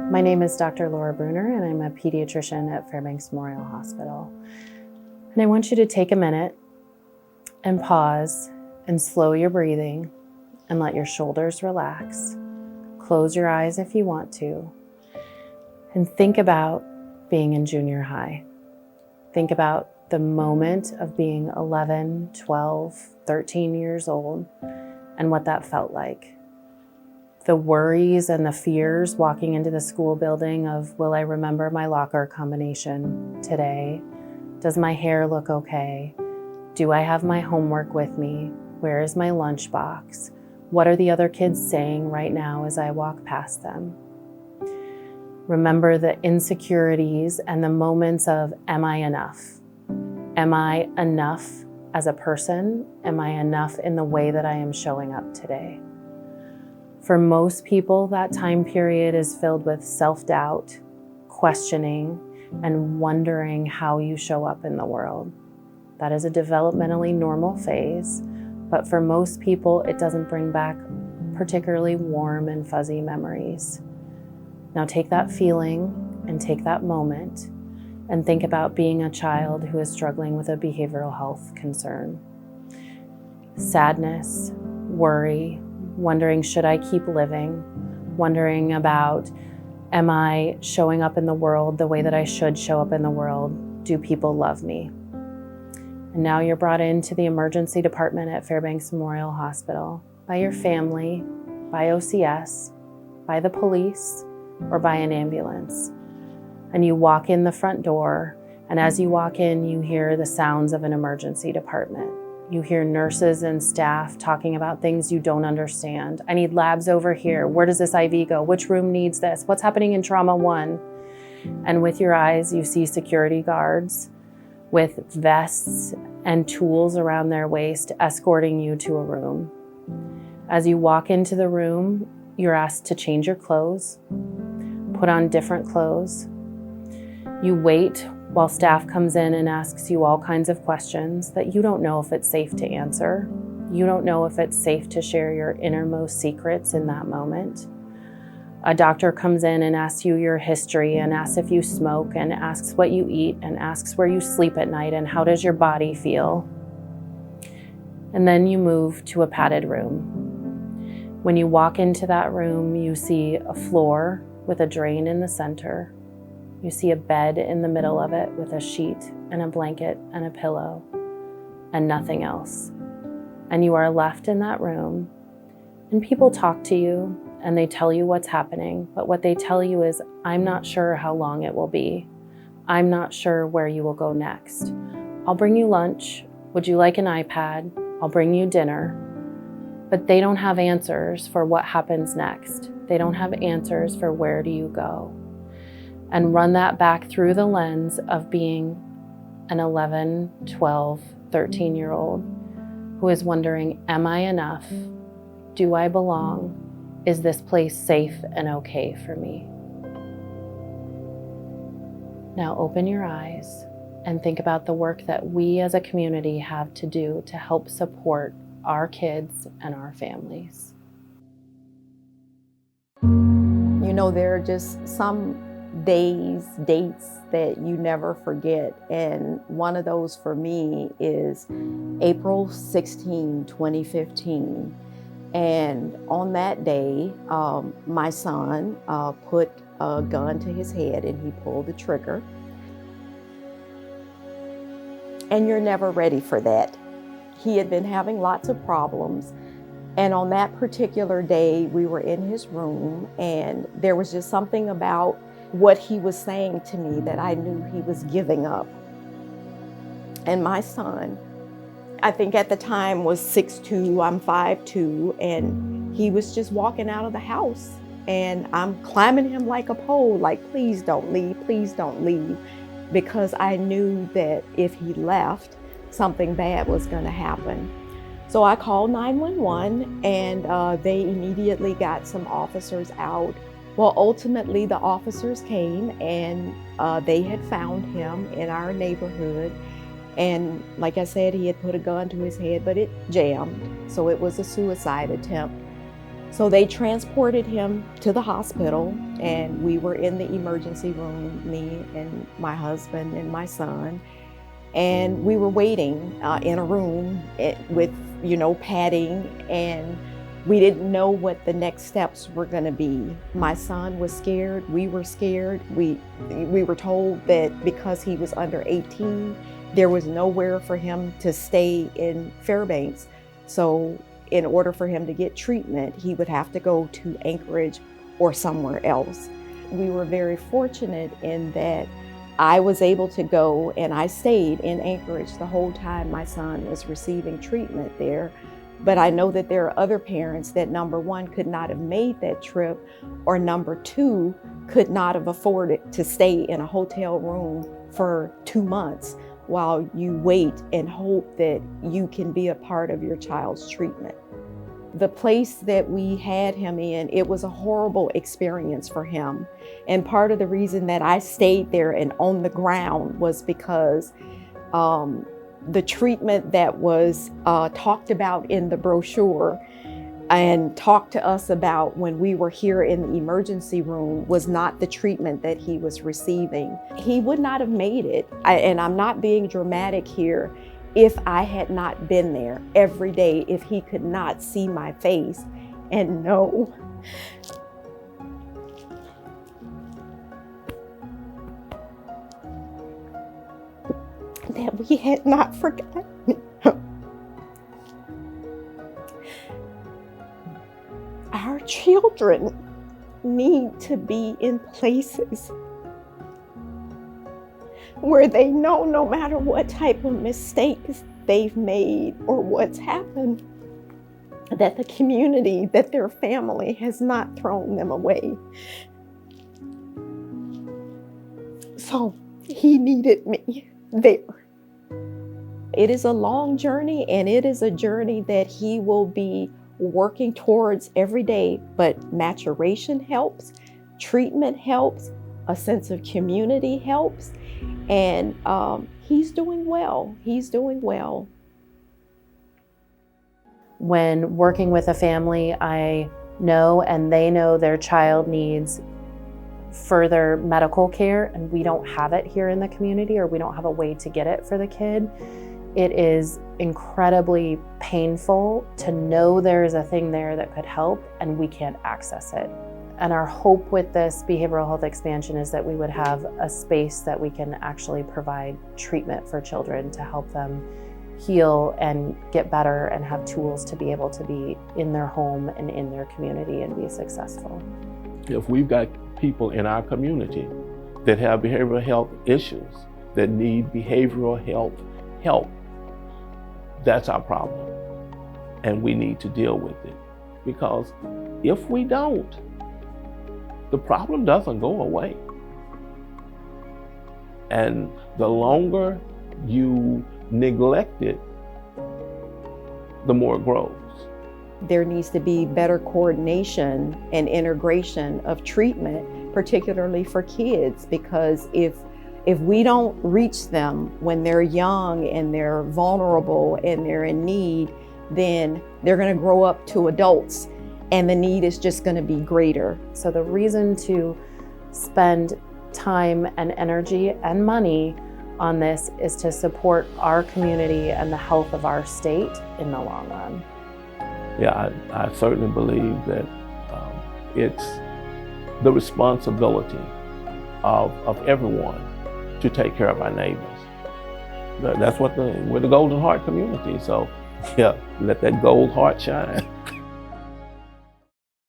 My name is Dr. Laura Bruner, and I'm a pediatrician at Fairbanks Memorial Hospital. And I want you to take a minute and pause and slow your breathing and let your shoulders relax. Close your eyes if you want to, and think about being in junior high. Think about the moment of being 11, 12, 13 years old and what that felt like. The worries and the fears walking into the school building of, will I remember my locker combination today? Does my hair look okay? Do I have my homework with me? Where is my lunchbox? What are the other kids saying right now as I walk past them? Remember the insecurities and the moments of, am I enough? Am I enough as a person? Am I enough in the way that I am showing up today? For most people, that time period is filled with self-doubt, questioning, and wondering how you show up in the world. That is a developmentally normal phase, but for most people, it doesn't bring back particularly warm and fuzzy memories. Now take that feeling and take that moment and think about being a child who is struggling with a behavioral health concern. Sadness, worry, wondering, should I keep living? Wondering about, am I showing up in the world the way that I should show up in the world? Do people love me? And now you're brought into the emergency department at Fairbanks Memorial Hospital by your family, by OCS, by the police, or by an ambulance. And you walk in the front door, and as you walk in, you hear the sounds of an emergency department. You hear nurses and staff talking about things you don't understand. I need labs over here. Where does this IV go? Which room needs this? What's happening in trauma 1? And with your eyes, you see security guards with vests and tools around their waist escorting you to a room. As you walk into the room, you're asked to change your clothes, put on different clothes. You wait while staff comes in and asks you all kinds of questions that you don't know if it's safe to answer. You don't know if it's safe to share your innermost secrets in that moment. A doctor comes in and asks you your history and asks if you smoke and asks what you eat and asks where you sleep at night and how does your body feel. And then you move to a padded room. When you walk into that room, you see a floor with a drain in the center. You see a bed in the middle of it with a sheet and a blanket and a pillow and nothing else. And you are left in that room, and people talk to you and they tell you what's happening, but what they tell you is, I'm not sure how long it will be. I'm not sure where you will go next. I'll bring you lunch. Would you like an iPad? I'll bring you dinner. But they don't have answers for what happens next. They don't have answers for where do you go. And run that back through the lens of being an 11, 12, 13-year-old who is wondering, am I enough? Do I belong? Is this place safe and okay for me? Now open your eyes and think about the work that we as a community have to do to help support our kids and our families. You know, there are just some dates that you never forget. And one of those for me is April 16, 2015. And on that day, my son put a gun to his head and he pulled the trigger. And you're never ready for that. He had been having lots of problems. And on that particular day, we were in his room and there was just something about what he was saying to me that I knew he was giving up. And my son, I think at the time was 6'2", I'm 5'2", and he was just walking out of the house. And I'm climbing him like a pole, like, please don't leave, because I knew that if he left, something bad was gonna happen. So I called 911 and they immediately got some officers out. Well, ultimately the officers came and they had found him in our neighborhood. And like I said, he had put a gun to his head, but it jammed. So it was a suicide attempt. So they transported him to the hospital, and we were in the emergency room, me and my husband and my son, and we were waiting in a room with, padding, and we didn't know what the next steps were going to be. My son was scared. We were scared. We were told that because he was under 18, there was nowhere for him to stay in Fairbanks. So in order for him to get treatment, he would have to go to Anchorage or somewhere else. We were very fortunate in that I was able to go, and I stayed in Anchorage the whole time my son was receiving treatment there. But I know that there are other parents that, number one, could not have made that trip, or number two, could not have afforded to stay in a hotel room for 2 months while you wait and hope that you can be a part of your child's treatment. The place that we had him in, it was a horrible experience for him. And part of the reason that I stayed there and on the ground was because the treatment that was talked about in the brochure and talked to us about when we were here in the emergency room was not the treatment that he was receiving. He would not have made it, and I'm not being dramatic here, if I had not been there every day, if he could not see my face and know that we had not forgotten him. Our children need to be in places where they know no matter what type of mistakes they've made or what's happened, that the community, that their family has not thrown them away. So he needed me there. It is a long journey, and it is a journey that he will be working towards every day, but maturation helps, treatment helps, a sense of community helps, and he's doing well. He's doing well. When working with a family, I know and they know their child needs further medical care, and we don't have it here in the community, or we don't have a way to get it for the kid. It is incredibly painful to know there is a thing there that could help and we can't access it. And our hope with this behavioral health expansion is that we would have a space that we can actually provide treatment for children to help them heal and get better and have tools to be able to be in their home and in their community and be successful. If we've got people in our community that have behavioral health issues, that need behavioral health help, that's our problem. And we need to deal with it. Because if we don't, the problem doesn't go away. And the longer you neglect it, the more it grows. There needs to be better coordination and integration of treatment, particularly for kids, because if we don't reach them when they're young and they're vulnerable and they're in need, then they're going to grow up to adults and the need is just going to be greater. So the reason to spend time and energy and money on this is to support our community and the health of our state in the long run. Yeah, I certainly believe that it's the responsibility of everyone to take care of our neighbors. That's what we're the Golden Heart community. So yeah, let that gold heart shine.